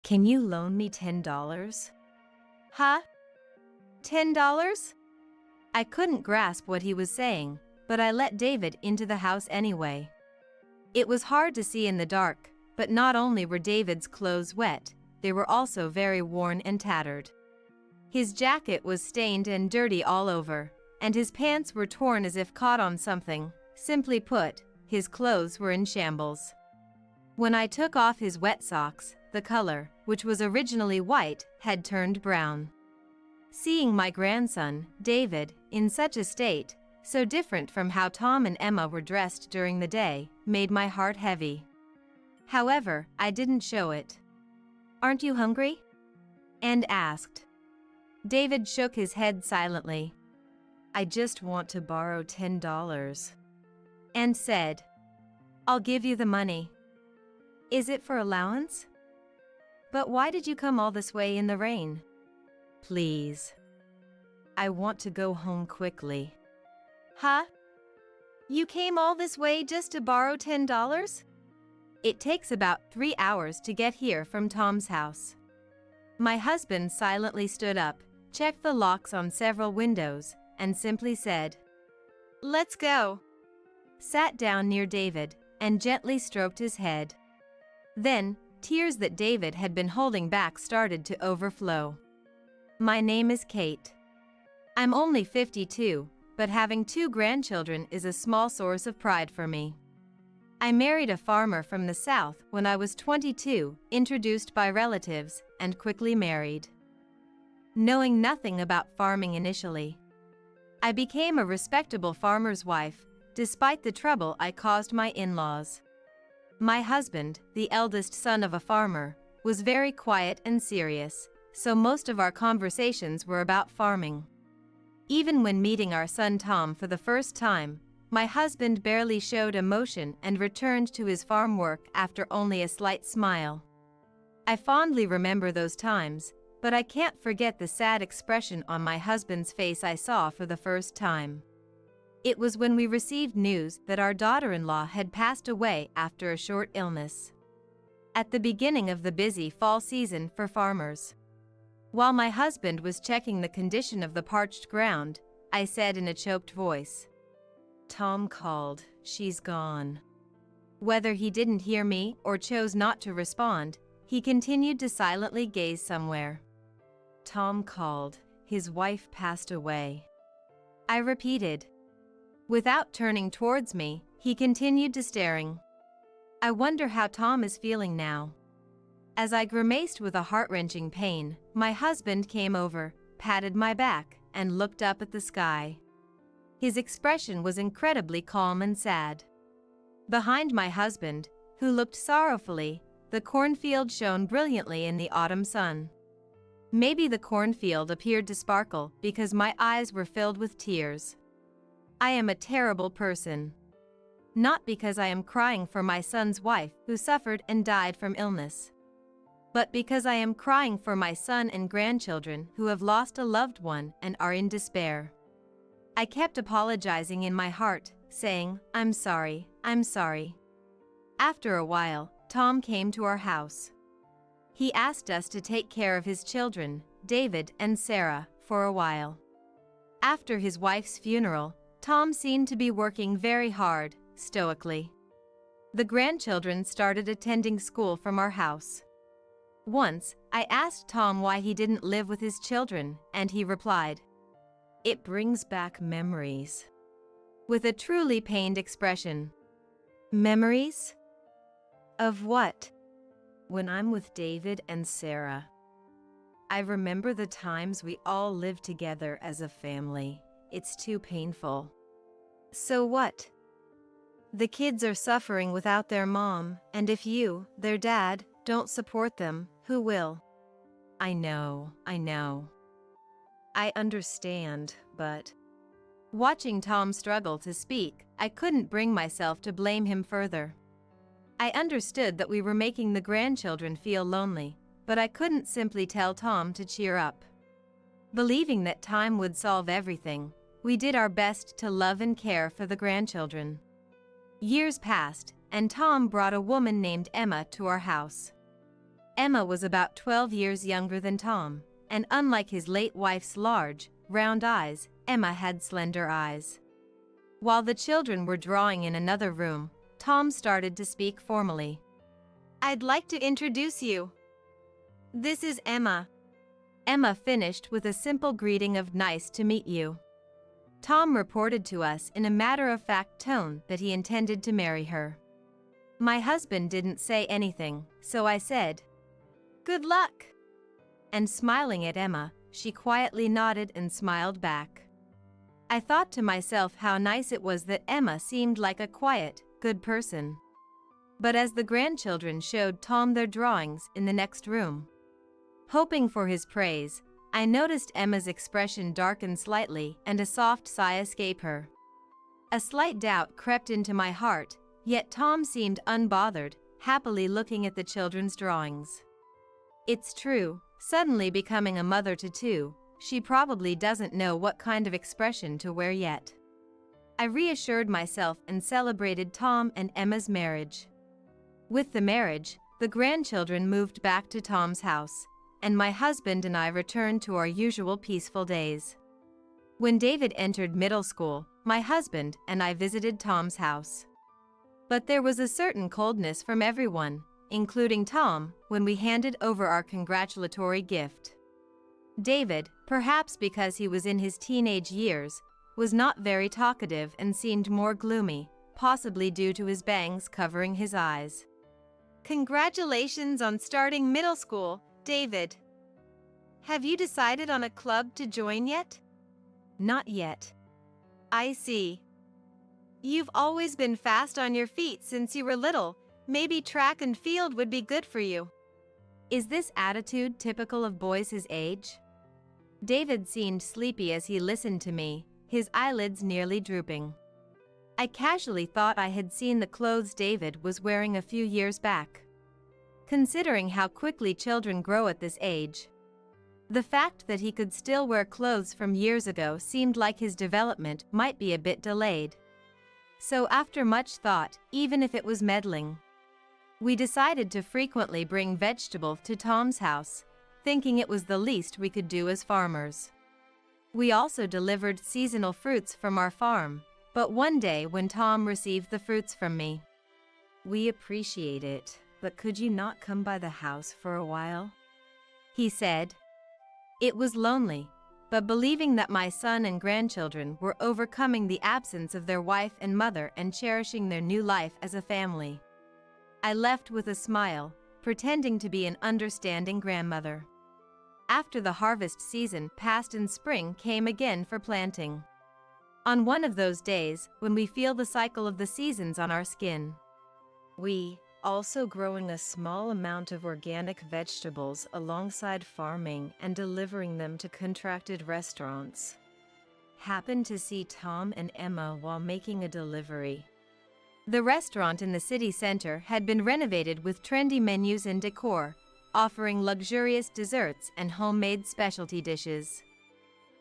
Can you loan me $10? Huh? $10? I couldn't grasp what he was saying, but I let David into the house anyway. It was hard to see in the dark, but not only were David's clothes wet, they were also very worn and tattered. His jacket was stained and dirty all over, and his pants were torn as if caught on something. Simply put, his clothes were in shambles. When I took off his wet socks, the color, which was originally white, had turned brown. Seeing my grandson, David, in such a state, so different from how Tom and Emma were dressed during the day, made my heart heavy. However, I didn't show it. "Aren't you hungry?" and asked. David shook his head silently. "I just want to borrow $10. And said, "I'll give you the money." "Is it for allowance?" "But why did you come all this way in the rain?" "Please. I want to go home quickly." "Huh? You came all this way just to borrow $10? It takes about 3 hours to get here from Tom's house." My husband silently stood up, checked the locks on several windows, and simply said, "Let's go." Sat down near David, and gently stroked his head. Then, tears that David had been holding back started to overflow. My name is Kate. I'm only 52, but having 2 grandchildren is a small source of pride for me. I married a farmer from the South when I was 22, introduced by relatives, and quickly married. Knowing nothing about farming initially, I became a respectable farmer's wife, despite the trouble I caused my in-laws. My husband, the eldest son of a farmer, was very quiet and serious, so most of our conversations were about farming. Even when meeting our son Tom for the first time, my husband barely showed emotion and returned to his farm work after only a slight smile. I fondly remember those times, but I can't forget the sad expression on my husband's face I saw for the first time. It was when we received news that our daughter-in-law had passed away after a short illness. At the beginning of the busy fall season for farmers. While my husband was checking the condition of the parched ground, I said in a choked voice, "Tom called, she's gone." Whether he didn't hear me or chose not to respond, he continued to silently gaze somewhere. "Tom called, his wife passed away." I repeated. Without turning towards me, he continued to staring. "I wonder how Tom is feeling now." As I grimaced with a heart-wrenching pain, my husband came over, patted my back, and looked up at the sky. His expression was incredibly calm and sad. Behind my husband, who looked sorrowfully, the cornfield shone brilliantly in the autumn sun. Maybe the cornfield appeared to sparkle because my eyes were filled with tears. I am a terrible person. Not because I am crying for my son's wife who suffered and died from illness, but because I am crying for my son and grandchildren who have lost a loved one and are in despair. I kept apologizing in my heart, saying, I'm sorry. After a while, Tom came to our house. He asked us to take care of his children, David and Sarah, for a while. After his wife's funeral, Tom seemed to be working very hard, stoically. The grandchildren started attending school from our house. Once, I asked Tom why he didn't live with his children, and he replied, "It brings back memories," with a truly pained expression. Memories? Of what? When I'm with David and Sarah. I remember the times we all lived together as a family. It's too painful. So what? The kids are suffering without their mom, and if you, their dad, don't support them, who will? I know. I understand, but... Watching Tom struggle to speak, I couldn't bring myself to blame him further. I understood that we were making the grandchildren feel lonely, but I couldn't simply tell Tom to cheer up. Believing that time would solve everything, we did our best to love and care for the grandchildren. Years passed, and Tom brought a woman named Emma to our house. Emma was about 12 years younger than Tom, and unlike his late wife's large, round eyes, Emma had slender eyes. While the children were drawing in another room, Tom started to speak formally. "I'd like to introduce you. This is Emma." Emma finished with a simple greeting of "nice to meet you." Tom reported to us in a matter-of-fact tone that he intended to marry her. My husband didn't say anything, so I said, "Good luck." And smiling at Emma, she quietly nodded and smiled back. I thought to myself how nice it was that Emma seemed like a quiet, good person. But as the grandchildren showed Tom their drawings in the next room, hoping for his praise, I noticed Emma's expression darken slightly and a soft sigh escape her. A slight doubt crept into my heart, yet Tom seemed unbothered, happily looking at the children's drawings. It's true, suddenly becoming a mother to two, she probably doesn't know what kind of expression to wear yet. I reassured myself and celebrated Tom and Emma's marriage. With the marriage, the grandchildren moved back to Tom's house, and my husband and I returned to our usual peaceful days. When David entered middle school, my husband and I visited Tom's house. But there was a certain coldness from everyone, including Tom, when we handed over our congratulatory gift. David, perhaps because he was in his teenage years, was not very talkative and seemed more gloomy, possibly due to his bangs covering his eyes. "Congratulations on starting middle school, David. Have you decided on a club to join yet?" "Not yet." "I see. You've always been fast on your feet since you were little. Maybe track and field would be good for you." Is this attitude typical of boys his age? David seemed sleepy as he listened to me, his eyelids nearly drooping. I casually thought I had seen the clothes David was wearing a few years back. Considering how quickly children grow at this age, the fact that he could still wear clothes from years ago seemed like his development might be a bit delayed. So after much thought, even if it was meddling, we decided to frequently bring vegetables to Tom's house, thinking it was the least we could do as farmers. We also delivered seasonal fruits from our farm, but one day when Tom received the fruits from me, "We appreciate it, but could you not come by the house for a while?" he said. It was lonely, but believing that my son and grandchildren were overcoming the absence of their wife and mother and cherishing their new life as a family, I left with a smile, pretending to be an understanding grandmother. After the harvest season passed and spring came again for planting. On one of those days, when we feel the cycle of the seasons on our skin, we, also growing a small amount of organic vegetables alongside farming and delivering them to contracted restaurants, happened to see Tom and Emma while making a delivery. The restaurant in the city center had been renovated with trendy menus and decor, offering luxurious desserts and homemade specialty dishes.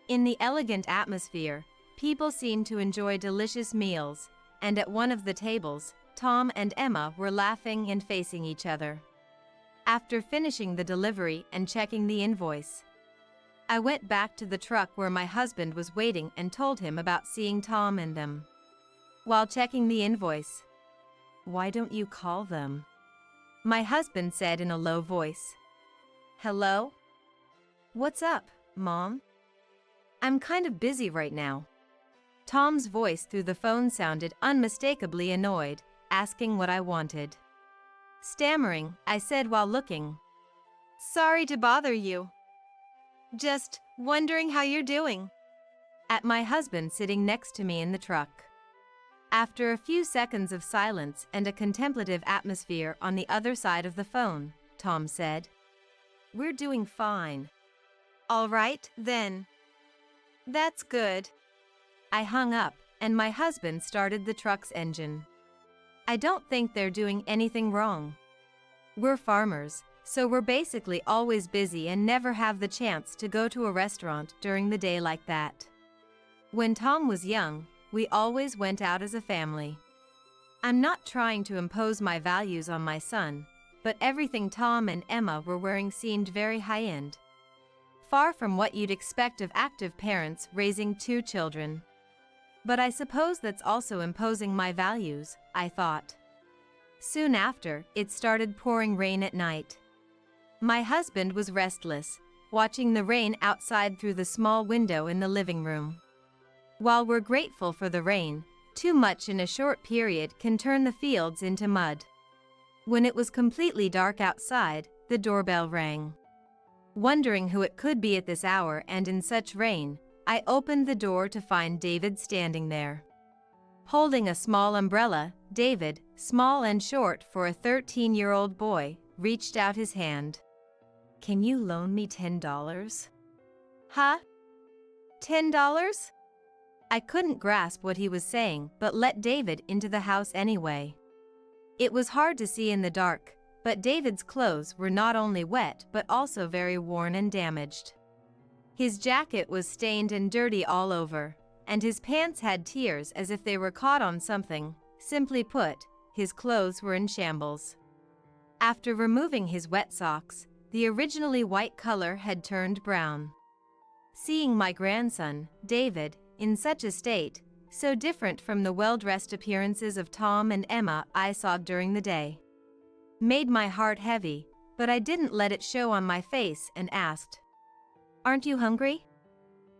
In the elegant atmosphere, people seemed to enjoy delicious meals, and at one of the tables, Tom and Emma were laughing and facing each other. After finishing the delivery and checking the invoice, I went back to the truck where my husband was waiting and told him about seeing Tom and them. While checking the invoice, "Why don't you call them?" my husband said in a low voice. "Hello? What's up, Mom? I'm kind of busy right now." Tom's voice through the phone sounded unmistakably annoyed, asking what I wanted. Stammering, I said while looking, "Sorry to bother you. Just wondering how you're doing," at my husband sitting next to me in the truck. After a few seconds of silence and a contemplative atmosphere on the other side of the phone, Tom said, "We're doing fine." "All right, then. That's good." I hung up, and my husband started the truck's engine. I don't think they're doing anything wrong. We're farmers, so we're basically always busy and never have the chance to go to a restaurant during the day like that. When Tom was young, we always went out as a family. I'm not trying to impose my values on my son, but everything Tom and Emma were wearing seemed very high-end. Far from what you'd expect of active parents raising 2 children. But I suppose that's also imposing my values, I thought. Soon after, it started pouring rain at night. My husband was restless, watching the rain outside through the small window in the living room. While we're grateful for the rain, too much in a short period can turn the fields into mud. When it was completely dark outside, the doorbell rang. Wondering who it could be at this hour and in such rain, I opened the door to find David standing there. Holding a small umbrella, David, small and short for a 13-year-old boy, reached out his hand. "Can you loan me $10? "Huh? $10? I couldn't grasp what he was saying, but let David into the house anyway. It was hard to see in the dark, but David's clothes were not only wet but also very worn and damaged. His jacket was stained and dirty all over, and his pants had tears as if they were caught on something. Simply put, his clothes were in shambles. After removing his wet socks, the originally white color had turned brown. Seeing my grandson, David, in such a state, so different from the well-dressed appearances of Tom and Emma I saw during the day, made my heart heavy, but I didn't let it show on my face and asked, "Aren't you hungry?"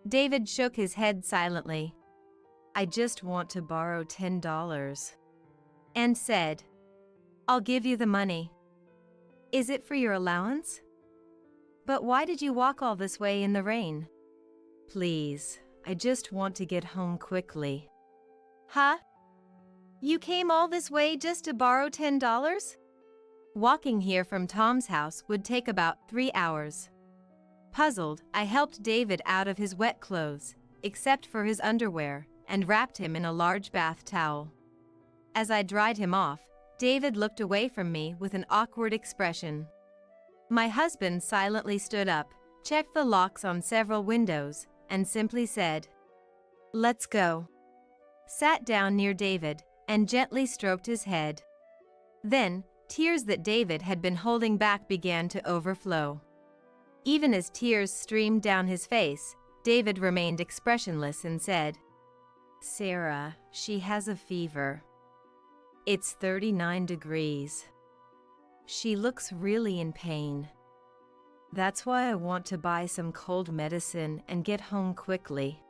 David shook his head silently. "I just want to borrow $10. And said, "I'll give you the money." "Is it for your allowance?" "But why did you walk all this way in the rain?" "Please, I just want to get home quickly." "Huh? You came all this way just to borrow $10? Walking here from Tom's house would take about 3 hours. Puzzled, I helped David out of his wet clothes, except for his underwear, and wrapped him in a large bath towel. As I dried him off, David looked away from me with an awkward expression. My husband silently stood up, checked the locks on several windows, and simply said, "Let's go." Sat down near David, and gently stroked his head. Then, tears that David had been holding back began to overflow. Even as tears streamed down his face, David remained expressionless and said, "Sarah, she has a fever. It's 39 degrees. She looks really in pain. That's why I want to buy some cold medicine and get home quickly."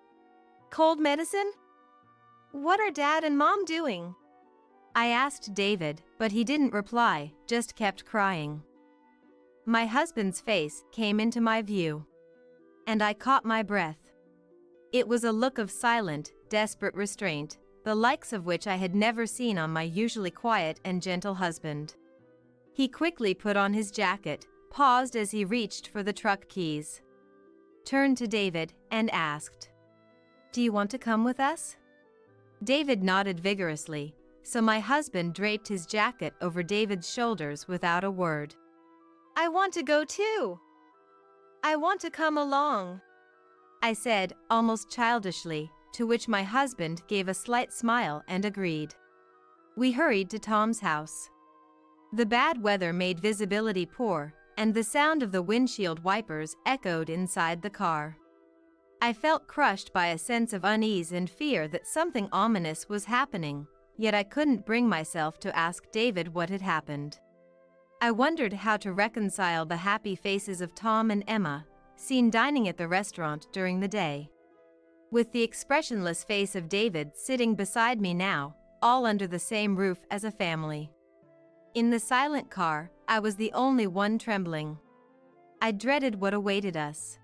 "Cold medicine? What are Dad and Mom doing?" I asked David, but he didn't reply, just kept crying. My husband's face came into my view, and I caught my breath. It was a look of silent, desperate restraint, the likes of which I had never seen on my usually quiet and gentle husband. He quickly put on his jacket, paused as he reached for the truck keys, turned to David, and asked, "Do you want to come with us?" David nodded vigorously, so my husband draped his jacket over David's shoulders without a word. "I want to go too. I want to come along," I said, almost childishly, to which my husband gave a slight smile and agreed. We hurried to Tom's house. The bad weather made visibility poor, and the sound of the windshield wipers echoed inside the car. I felt crushed by a sense of unease and fear that something ominous was happening, yet I couldn't bring myself to ask David what had happened. I wondered how to reconcile the happy faces of Tom and Emma, seen dining at the restaurant during the day, with the expressionless face of David sitting beside me now, all under the same roof as a family. In the silent car, I was the only one trembling. I dreaded what awaited us.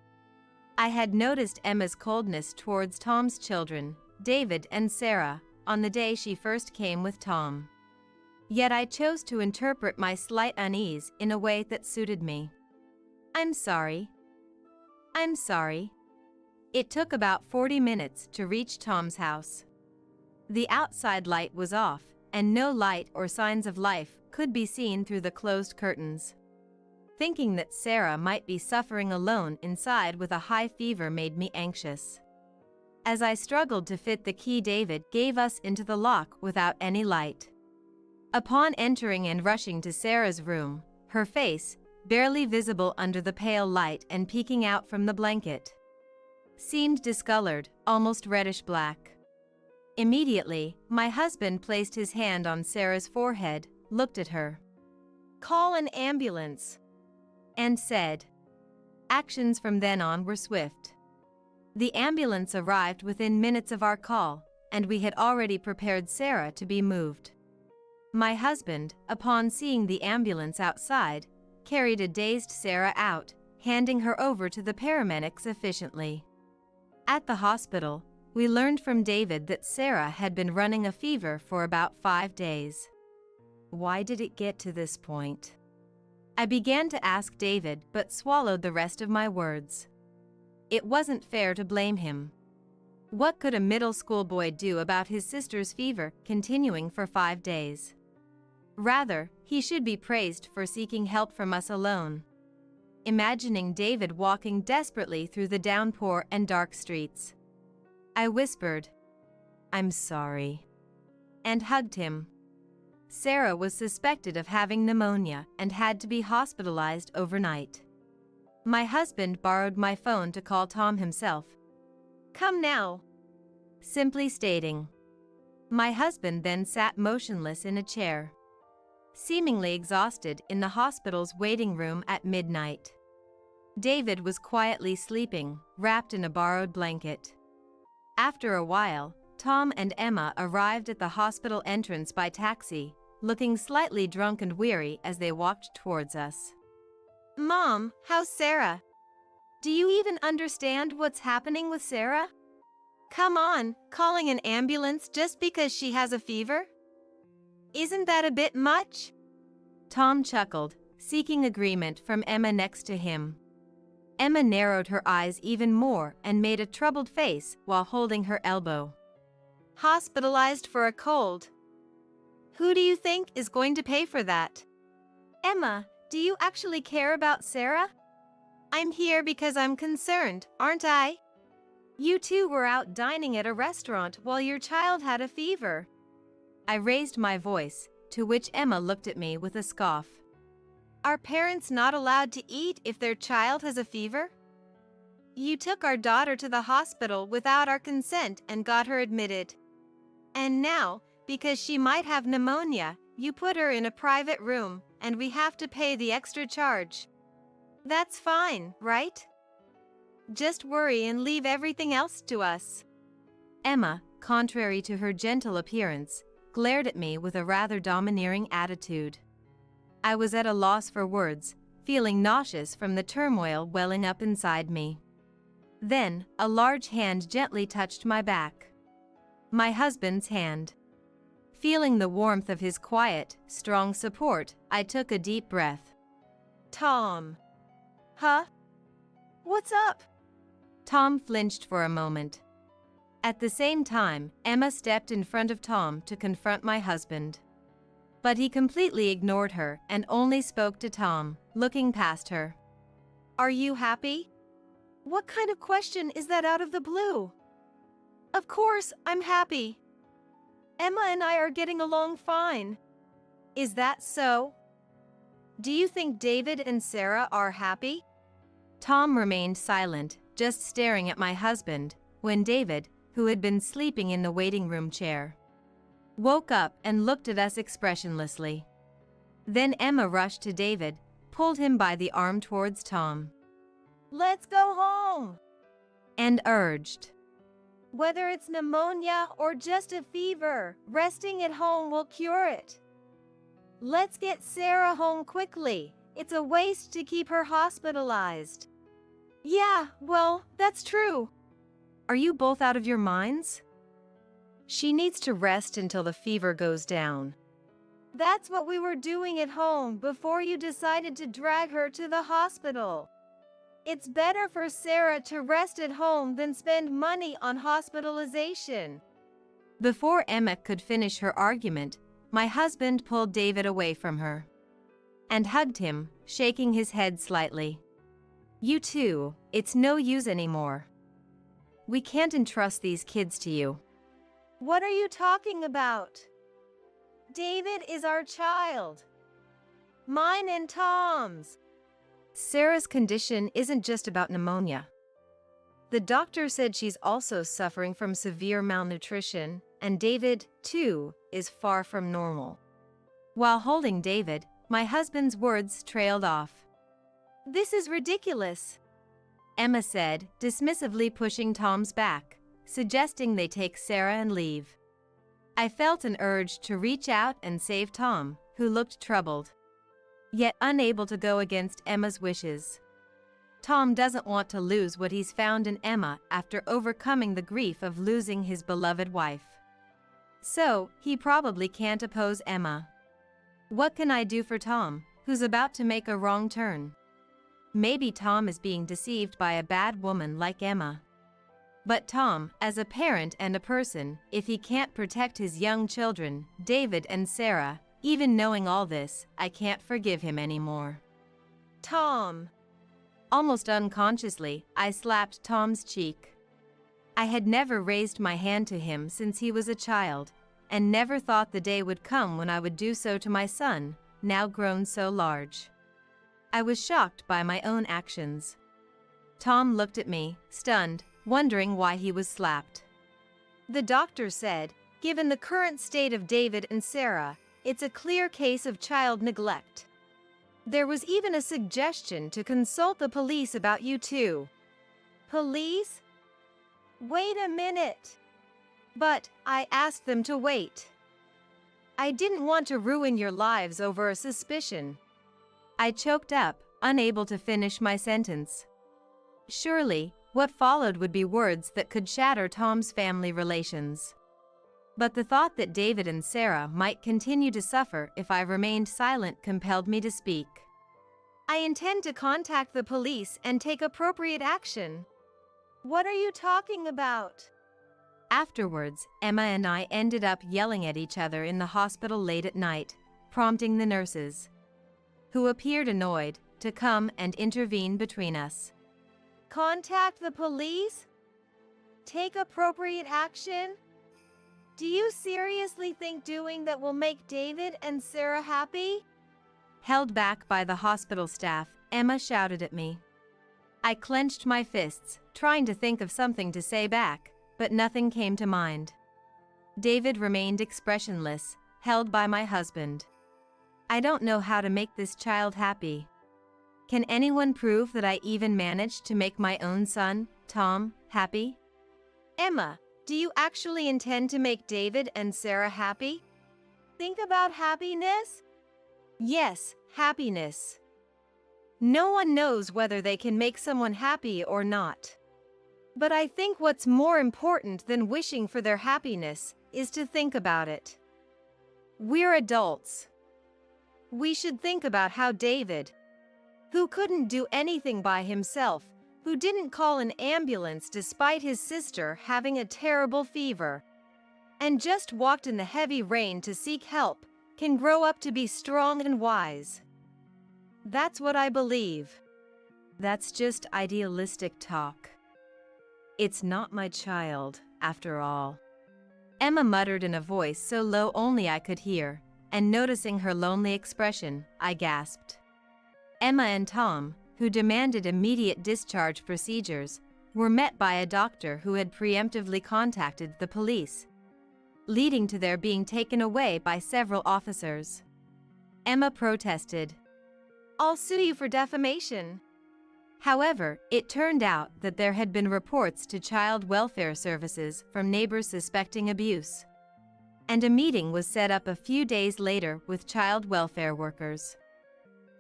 I had noticed Emma's coldness towards Tom's children, David and Sarah, on the day she first came with Tom. Yet I chose to interpret my slight unease in a way that suited me. "I'm sorry. I'm sorry." It took about 40 minutes to reach Tom's house. The outside light was off, and no light or signs of life could be seen through the closed curtains. Thinking that Sarah might be suffering alone inside with a high fever made me anxious. As I struggled to fit the key, David gave us into the lock without any light. Upon entering and rushing to Sarah's room, her face, barely visible under the pale light and peeking out from the blanket, seemed discolored, almost reddish-black. Immediately, my husband placed his hand on Sarah's forehead, looked at her, "Call an ambulance," and said. Actions from then on were swift. The ambulance arrived within minutes of our call, and we had already prepared Sarah to be moved. My husband, upon seeing the ambulance outside, carried a dazed Sarah out, handing her over to the paramedics efficiently. At the hospital, we learned from David that Sarah had been running a fever for about 5 days. Why did it get to this point? I began to ask David but swallowed the rest of my words. It wasn't fair to blame him. What could a middle school boy do about his sister's fever continuing for 5 days? Rather, he should be praised for seeking help from us alone. Imagining David walking desperately through the downpour and dark streets, I whispered, "I'm sorry," and hugged him. Sarah was suspected of having pneumonia and had to be hospitalized overnight. My husband borrowed my phone to call Tom himself. "Come now," simply stating. My husband then sat motionless in a chair, seemingly exhausted in the hospital's waiting room at midnight. David was quietly sleeping, wrapped in a borrowed blanket. After a while, Tom and Emma arrived at the hospital entrance by taxi, looking slightly drunk and weary as they walked towards us. "Mom, how's Sarah? Do you even understand what's happening with Sarah? Come on, calling an ambulance just because she has a fever? Isn't that a bit much?" Tom chuckled, seeking agreement from Emma next to him. Emma narrowed her eyes even more and made a troubled face while holding her elbow. "Hospitalized for a cold. Who do you think is going to pay for that? Emma, do you actually care about Sarah? I'm here because I'm concerned, aren't I? You two were out dining at a restaurant while your child had a fever." I raised my voice, to which Emma looked at me with a scoff. "Are parents not allowed to eat if their child has a fever? You took our daughter to the hospital without our consent and got her admitted. And now, because she might have pneumonia, you put her in a private room, and we have to pay the extra charge. That's fine, right? Just worry and leave everything else to us." Emma, contrary to her gentle appearance, glared at me with a rather domineering attitude. I was at a loss for words, feeling nauseous from the turmoil welling up inside me. Then, a large hand gently touched my back. My husband's hand. Feeling the warmth of his quiet, strong support, I took a deep breath. "Tom." "Huh? What's up?" Tom flinched for a moment. At the same time, Emma stepped in front of Tom to confront my husband. But he completely ignored her and only spoke to Tom, looking past her. "Are you happy? What kind of question is that out of the blue? Of course, I'm happy. Emma and I are getting along fine. Is that so? Do you think David and Sarah are happy?" Tom remained silent, just staring at my husband, when David, who had been sleeping in the waiting room chair, woke up and looked at us expressionlessly. Then Emma rushed to David, pulled him by the arm towards Tom. "Let's go home," and urged. "Whether it's pneumonia or just a fever, resting at home will cure it. Let's get Sarah home quickly. It's a waste to keep her hospitalized." "Yeah, well, that's true. Are you both out of your minds? She needs to rest until the fever goes down. That's what we were doing at home before you decided to drag her to the hospital. It's better for Sarah to rest at home than spend money on hospitalization." Before Emma could finish her argument, my husband pulled David away from her and hugged him, shaking his head slightly. "You two, it's no use anymore. We can't entrust these kids to you." "What are you talking about? David is our child. Mine and Tom's. Sarah's condition isn't just about pneumonia. The doctor said she's also suffering from severe malnutrition, and David, too, is far from normal. While holding David, my husband's words trailed off. This is ridiculous, Emma said, dismissively pushing Tom's back, suggesting they take Sarah and leave. I felt an urge to reach out and save Tom, who looked troubled, yet unable to go against Emma's wishes. Tom doesn't want to lose what he's found in Emma after overcoming the grief of losing his beloved wife. So, he probably can't oppose Emma. What can I do for Tom, who's about to make a wrong turn? Maybe Tom is being deceived by a bad woman like Emma. But Tom, as a parent and a person, if he can't protect his young children, David and Sarah, even knowing all this, I can't forgive him anymore. Tom! Almost unconsciously, I slapped Tom's cheek. I had never raised my hand to him since he was a child, and never thought the day would come when I would do so to my son, now grown so large. I was shocked by my own actions. Tom looked at me, stunned, wondering why he was slapped. The doctor said, given the current state of David and Sarah, it's a clear case of child neglect. There was even a suggestion to consult the police about you two. Police? Wait a minute. But I asked them to wait. I didn't want to ruin your lives over a suspicion. I choked up, unable to finish my sentence. Surely, what followed would be words that could shatter Tom's family relations. But the thought that David and Sarah might continue to suffer if I remained silent compelled me to speak. I intend to contact the police and take appropriate action. What are you talking about? Afterwards, Emma and I ended up yelling at each other in the hospital late at night, prompting the nurses, who appeared annoyed, to come and intervene between us. Contact the police? Take appropriate action? Do you seriously think doing that will make David and Sarah happy? Held back by the hospital staff, Emma shouted at me. I clenched my fists, trying to think of something to say back, but nothing came to mind. David remained expressionless, held by my husband. I don't know how to make this child happy. Can anyone prove that I even managed to make my own son, Tom, happy? Emma, do you actually intend to make David and Sarah happy? Think about happiness? Yes, happiness. No one knows whether they can make someone happy or not. But I think what's more important than wishing for their happiness is to think about it. We're adults. We should think about how David, who couldn't do anything by himself, who didn't call an ambulance despite his sister having a terrible fever, and just walked in the heavy rain to seek help, can grow up to be strong and wise. That's what I believe. That's just idealistic talk. It's not my child, after all. Emma muttered in a voice so low only I could hear, and noticing her lonely expression, I gasped. Emma and Tom, who demanded immediate discharge procedures, were met by a doctor who had preemptively contacted the police, leading to their being taken away by several officers. Emma protested, "I'll sue you for defamation." However, it turned out that there had been reports to child welfare services from neighbors suspecting abuse, and a meeting was set up a few days later with child welfare workers.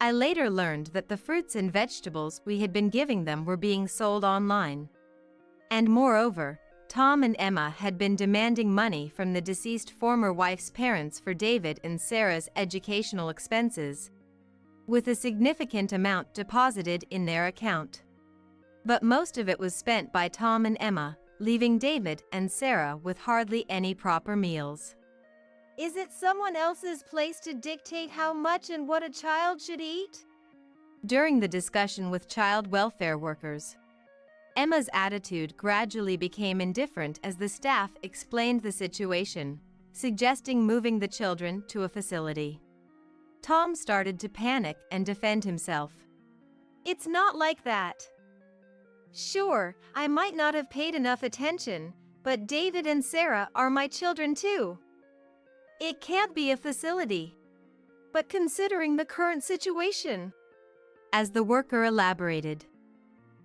I later learned that the fruits and vegetables we had been giving them were being sold online. And moreover, Tom and Emma had been demanding money from the deceased former wife's parents for David and Sarah's educational expenses, with a significant amount deposited in their account. But most of it was spent by Tom and Emma, leaving David and Sarah with hardly any proper meals. Is it someone else's place to dictate how much and what a child should eat? During the discussion with child welfare workers, Emma's attitude gradually became indifferent as the staff explained the situation, suggesting moving the children to a facility. Tom started to panic and defend himself. It's not like that. Sure, I might not have paid enough attention, but David and Sarah are my children too. It can't be a facility. But considering the current situation. As the worker elaborated,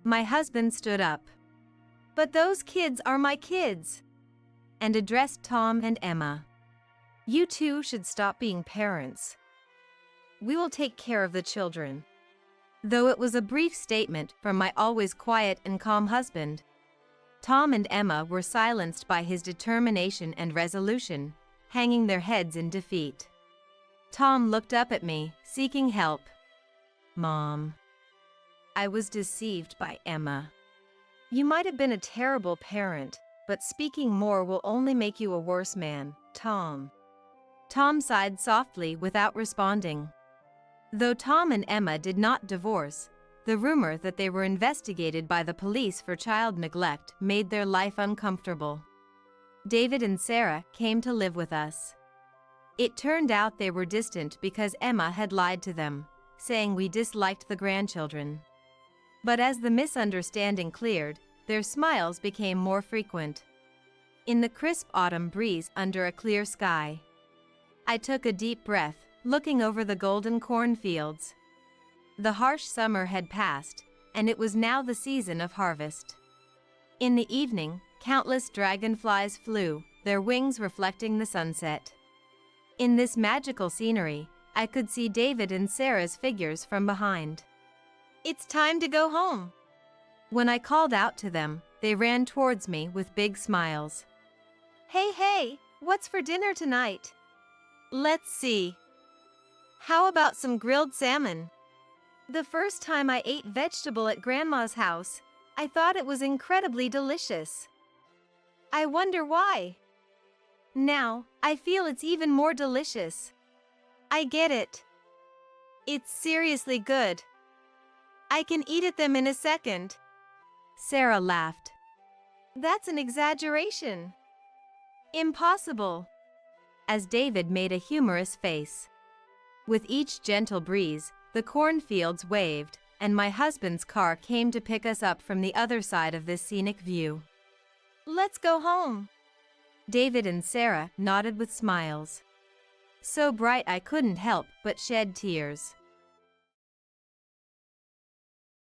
my husband stood up. But those kids are my kids. And addressed Tom and Emma. You two should stop being parents. We will take care of the children. Though it was a brief statement from my always quiet and calm husband, Tom and Emma were silenced by his determination and resolution, hanging their heads in defeat. Tom looked up at me, seeking help. Mom. I was deceived by Emma. You might have been a terrible parent, but speaking more will only make you a worse man, Tom. Tom sighed softly without responding. Though Tom and Emma did not divorce, the rumor that they were investigated by the police for child neglect made their life uncomfortable. David and Sarah came to live with us. It turned out they were distant because Emma had lied to them, saying we disliked the grandchildren. But as the misunderstanding cleared, their smiles became more frequent. In the crisp autumn breeze under a clear sky, I took a deep breath, looking over the golden cornfields. The harsh summer had passed, and it was now the season of harvest. In the evening, countless dragonflies flew, their wings reflecting the sunset. In this magical scenery, I could see David and Sarah's figures from behind. It's time to go home. When I called out to them, they ran towards me with big smiles. Hey, what's for dinner tonight? Let's see. How about some grilled salmon? The first time I ate vegetable at Grandma's house, I thought it was incredibly delicious. I wonder why. Now, I feel it's even more delicious. I get it. It's seriously good. I can eat at them in a second. Sarah laughed. That's an exaggeration. Impossible. As David made a humorous face. With each gentle breeze, the cornfields waved, and my husband's car came to pick us up from the other side of this scenic view. Let's go home. David and Sarah nodded with smiles. So bright I couldn't help but shed tears.